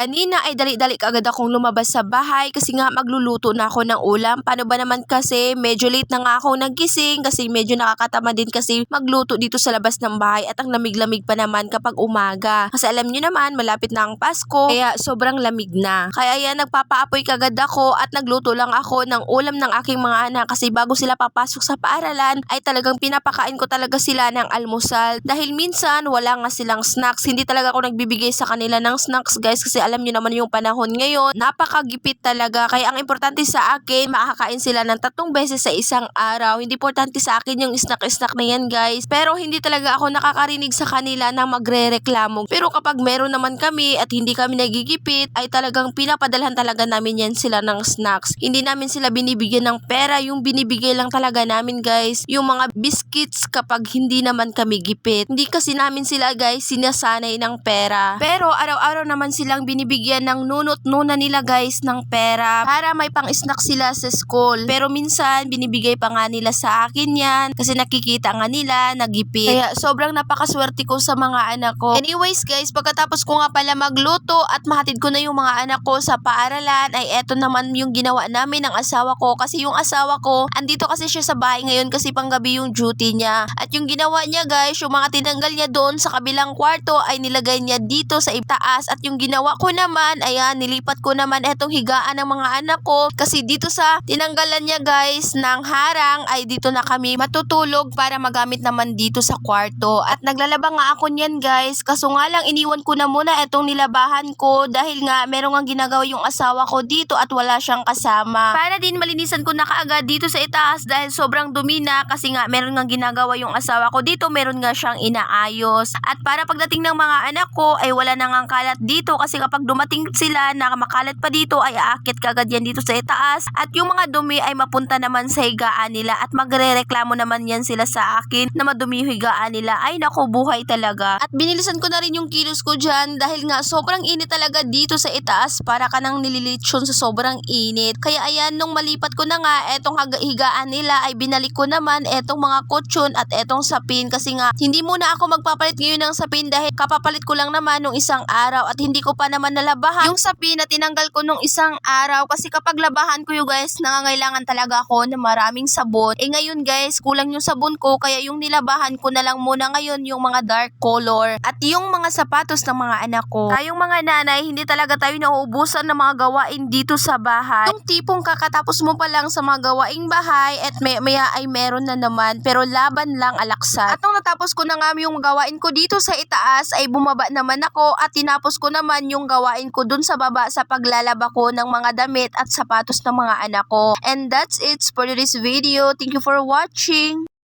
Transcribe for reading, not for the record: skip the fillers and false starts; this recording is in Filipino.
Kanina ay dali-dali kaagad akong lumabas sa bahay kasi nga magluluto na ako ng ulam. Paano ba naman kasi medyo late na nga ako nagising kasi medyo nakakatama din kasi magluto dito sa labas ng bahay at ang lamig-lamig pa naman kapag umaga. Kasi alam nyo naman malapit na ang Pasko kaya sobrang lamig na. Kaya yan nagpapaapoy kaagad ako at nagluto lang ako ng ulam ng aking mga anak kasi bago sila papasok sa paaralan ay talagang pinapakain ko talaga sila ng almusal. Dahil minsan wala nga silang snacks. Hindi talaga ako nagbibigay sa kanila ng snacks guys kasi alam nyo naman yung panahon ngayon, napakagipit talaga. Kaya ang importante sa akin, makakain sila ng 3 beses sa isang araw. Hindi importante sa akin yung snack-snack na yan guys. Pero hindi talaga ako nakakarinig sa kanila na magre-reklamo. Pero kapag meron naman kami at hindi kami nagigipit, ay talagang pinapadalhan talaga namin yan sila ng snacks. Hindi namin sila binibigyan ng pera, yung binibigay lang talaga namin guys, yung mga biscuits kapag hindi naman kami gipit. Hindi kasi namin sila guys sinasanay ng pera. Pero araw-araw naman silang binibigyan ng nunot-nuna nila guys ng pera para may pang-snack sila sa school. Pero minsan binibigay pa nga nila sa akin yan kasi nakikita nga nila nagipit. Kaya sobrang napakaswerte ko sa mga anak ko. Anyways guys, pagkatapos ko nga pala magluto at mahatid ko na yung mga anak ko sa paaralan ay eto naman yung ginawa namin ng asawa ko kasi yung asawa ko andito kasi siya sa bahay ngayon kasi panggabi yung duty niya. At yung ginawa niya guys, yung mga tinanggal niya doon sa kabilang kwarto ay nilagay niya dito sa itaas at yung ginawa ko naman, ayan, nilipat ko naman etong higaan ng mga anak ko kasi dito sa tinanggalan niya guys ng harang ay dito na kami matutulog para magamit naman dito sa kwarto. At naglalaba nga ako niyan guys, kaso nga lang iniwan ko na muna etong nilabahan ko dahil nga meron nga ginagawa yung asawa ko dito at wala siyang kasama. Para din malinisan ko na kaagad dito sa itaas dahil sobrang dumi na kasi nga meron nga ginagawa yung asawa ko dito, meron nga siyang inaayos. At para pagdating ng mga anak ko ay wala na ngang kalat dito kasi kapag dumating sila na makalat pa dito ay aakit kagad yan dito sa itaas at yung mga dumi ay mapunta naman sa higaan nila at magrereklamo naman yan sila sa akin na madumi yung higaan nila. Ay nako, buhay talaga. At binilisan ko na rin yung kilos ko dyan dahil nga sobrang init talaga dito sa itaas, para ka nang nililitsyon sa sobrang init. Kaya ayan, nung malipat ko na nga etong higaan nila ay binalik ko naman etong mga kutsyon at etong sapin kasi nga hindi muna ako magpapalit ngayon ng sapin dahil kapapalit ko lang naman nung isang araw at hindi ko pa naman nalabahan yung sapin na tinanggal ko nung isang araw kasi kapag labahan ko yung guys, nangangailangan talaga ako ng maraming sabon. Ngayon guys, kulang yung sabon ko kaya yung nilabahan ko na lang muna ngayon yung mga dark color at yung mga sapatos ng mga anak ko. Tayong mga nanay, hindi talaga tayo nauubusan ng mga gawain dito sa bahay. Yung tipong kakatapos mo pa lang sa mga gawaing bahay at maya ay meron na naman pero laban lang alaksa. At nung natapos ko na nga yung gawain ko dito sa itaas ay bumaba naman ako at tinapos ko naman yung gawain ko dun sa baba sa paglalaba ko ng mga damit at sapatos ng mga anak ko. And that's it for this video. Thank you for watching.